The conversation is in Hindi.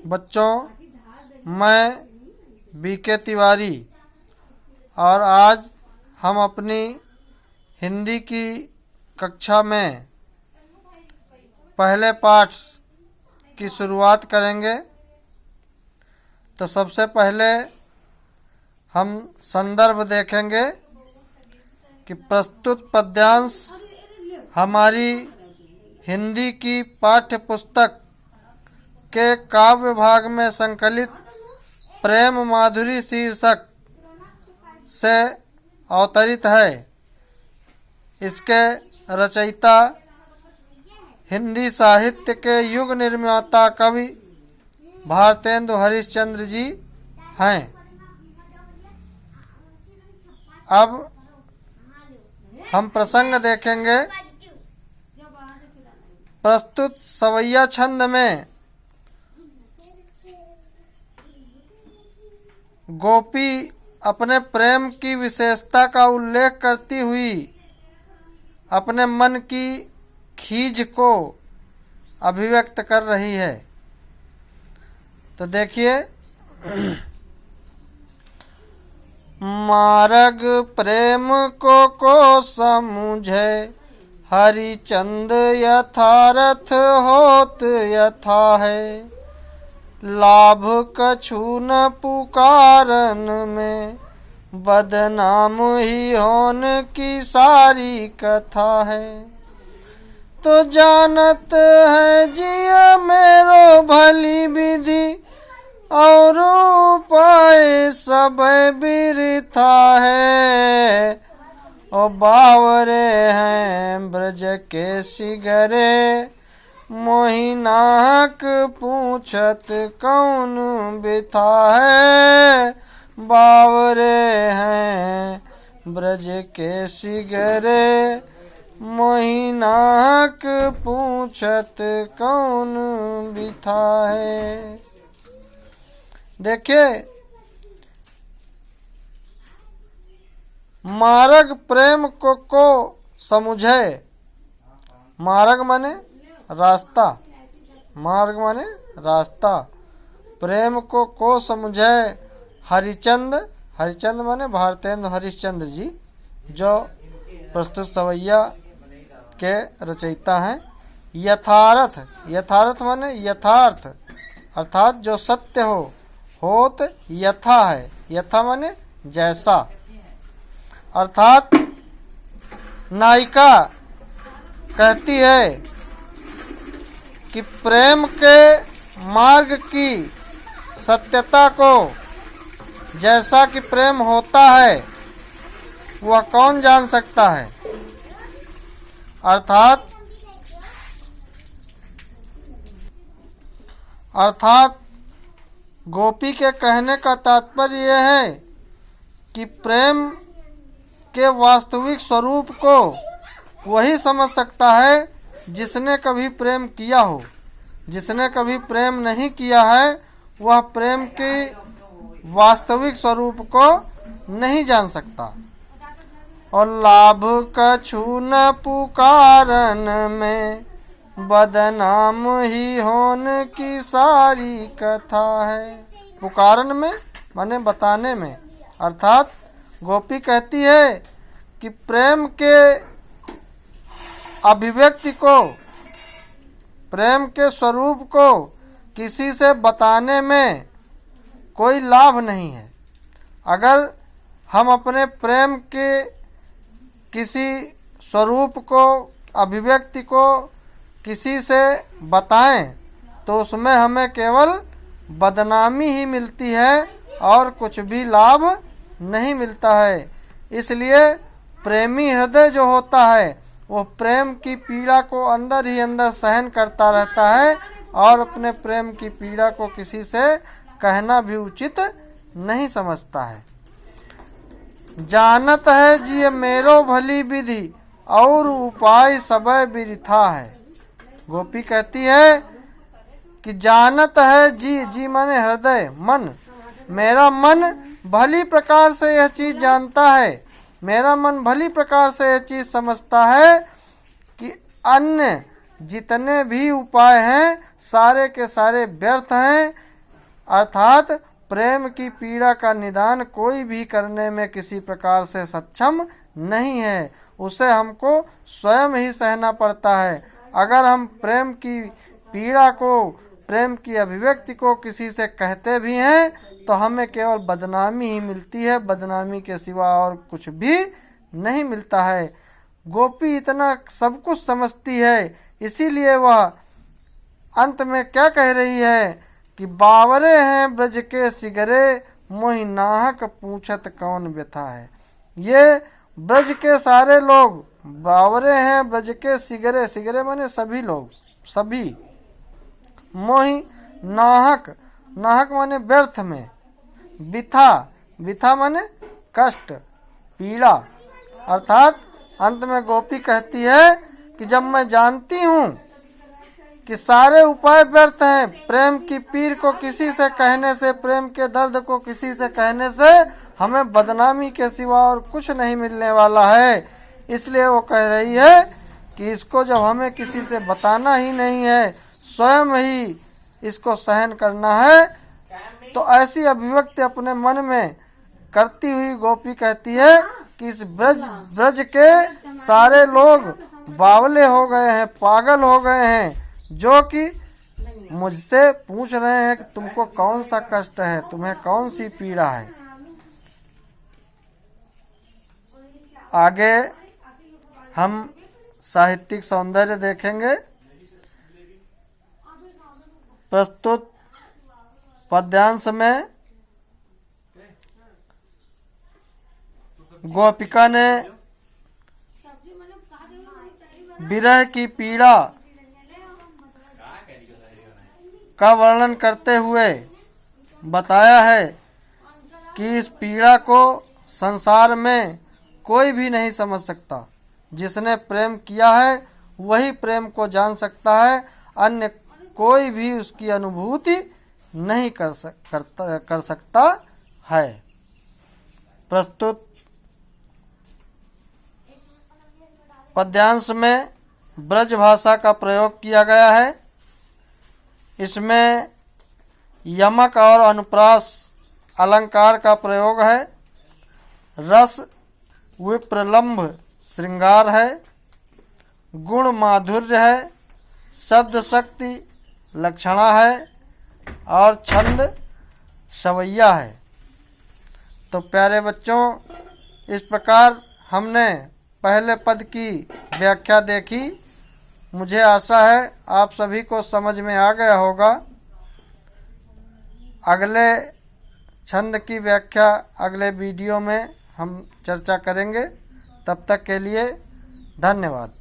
बच्चों, मैं बीके तिवारी और आज हम अपनी हिंदी की कक्षा में पहले पाठ की शुरुआत करेंगे। तो सबसे पहले हम संदर्भ देखेंगे कि प्रस्तुत पद्यांश हमारी हिंदी की पाठ्य पुस्तक के काव्य भाग में संकलित प्रेम माधुरी शीर्षक से अवतरित है। इसके रचयिता हिंदी साहित्य के युग निर्माता कवि भारतेंदु हरिश्चंद्र जी हैं। अब हम प्रसंग देखेंगे। प्रस्तुत सवैया छंद में गोपी अपने प्रेम की विशेषता का उल्लेख करती हुई अपने मन की खीज को अभिव्यक्त कर रही है। तो देखिए, मार्ग प्रेम को समझे हरिचंद यथारथ होत यथा है। लाभ कछु न पुकारन में बदनाम ही होन की सारी कथा है। तो जानत है जिया मेरो भली विधि और उपाय सब बिरथा है। ओ बावरे हैं ब्रज के सिगरे मोहि नाहक पूछत कौन बिथा है। बावरे हैं ब्रज के सिगरे मोहि नाहक पूछत कौन बिथा है। देखिए, मार्ग प्रेम को समुझे। मार्ग माने रास्ता, मार्ग माने रास्ता। प्रेम को समुझे हरिचंद, हरिचंद माने भारतेंदु हरिश्चंद्र जी, जो प्रस्तुत सवैया के रचयिता हैं। यथार्थ, यथार्थ माने यथार्थ, अर्थात जो सत्य हो। होत यथा है, यथा माने जैसा, अर्थात नायिका कहती है कि प्रेम के मार्ग की सत्यता को, जैसा कि प्रेम होता है वह कौन जान सकता है। अर्थात गोपी के कहने का तात्पर्य यह है कि प्रेम के वास्तविक स्वरूप को वही समझ सकता है जिसने कभी प्रेम किया हो। जिसने कभी प्रेम नहीं किया है वह प्रेम के वास्तविक स्वरूप को नहीं जान सकता। और लाभ कछु न पुकारन में बदनाम ही होन की सारी कथा है। पुकारन में माने बताने में, अर्थात गोपी कहती है कि प्रेम के अभिव्यक्ति को, प्रेम के स्वरूप को किसी से बताने में कोई लाभ नहीं है। अगर हम अपने प्रेम के किसी स्वरूप को, अभिव्यक्ति को किसी से बताएं तो उसमें हमें केवल बदनामी ही मिलती है और कुछ भी लाभ नहीं मिलता है। इसलिए प्रेमी हृदय जो होता है वो प्रेम की पीड़ा को अंदर ही अंदर सहन करता रहता है और अपने प्रेम की पीड़ा को किसी से कहना भी उचित नहीं समझता है। जानत है जी मेरो भली विधि और उपाय सबय बिरथा है। गोपी कहती है कि जानत है जी, जी माने हृदय, मन, मेरा मन भली प्रकार से यह चीज जानता है, मेरा मन भली प्रकार से यह चीज समझता है कि अन्य जितने भी उपाय हैं सारे के सारे व्यर्थ हैं। अर्थात प्रेम की पीड़ा का निदान कोई भी करने में किसी प्रकार से सक्षम नहीं है, उसे हमको स्वयं ही सहना पड़ता है। अगर हम प्रेम की पीड़ा को, प्रेम की अभिव्यक्ति को किसी से कहते भी हैं तो हमें केवल बदनामी ही मिलती है, बदनामी के सिवा और कुछ भी नहीं मिलता है। गोपी इतना सब कुछ समझती है, इसीलिए वह अंत में क्या कह रही है कि बावरे हैं ब्रज के सिगरे, मोहि नाहक पूछत कौन व्यथा है। ये ब्रज के सारे लोग बावरे हैं ब्रज के सिगरे, सिगरे माने सभी लोग, सभी। मोहि नाहक, नाहक माने व्यर्थ में। बिथा, बिथा माने कष्ट, पीड़ा। अर्थात अंत में गोपी कहती है कि जब मैं जानती हूँ कि सारे उपाय व्यर्थ हैं, प्रेम की पीर को किसी से कहने से, प्रेम के दर्द को किसी से कहने से हमें बदनामी के सिवा और कुछ नहीं मिलने वाला है, इसलिए वो कह रही है कि इसको जब हमें किसी से बताना ही नहीं है, स्वयं ही इसको सहन करना है, तो ऐसी अभिव्यक्ति अपने मन में करती हुई गोपी कहती है कि इस ब्रज के सारे लोग बावले हो गए हैं, पागल हो गए हैं, जो कि मुझसे पूछ रहे हैं कि तुमको कौन सा कष्ट है, तुम्हें कौन सी पीड़ा है। आगे हम साहित्यिक सौंदर्य देखेंगे। प्रस्तुत पद्यांश में गोपिका ने विरह की पीड़ा का वर्णन करते हुए बताया है कि इस पीड़ा को संसार में कोई भी नहीं समझ सकता। जिसने प्रेम किया है वही प्रेम को जान सकता है, अन्य कोई भी उसकी अनुभूति नहीं कर सकता है। प्रस्तुत पद्यांश में ब्रज भाषा का प्रयोग किया गया है। इसमें यमक और अनुप्रास अलंकार का प्रयोग है। रस विप्रलंभ श्रृंगार है, गुण माधुर्य है, शब्द शक्ति लक्षणा है और छंद सवैया है। तो प्यारे बच्चों, इस प्रकार हमने पहले पद की व्याख्या देखी। मुझे आशा है आप सभी को समझ में आ गया होगा। अगले छंद की व्याख्या अगले वीडियो में हम चर्चा करेंगे। तब तक के लिए धन्यवाद।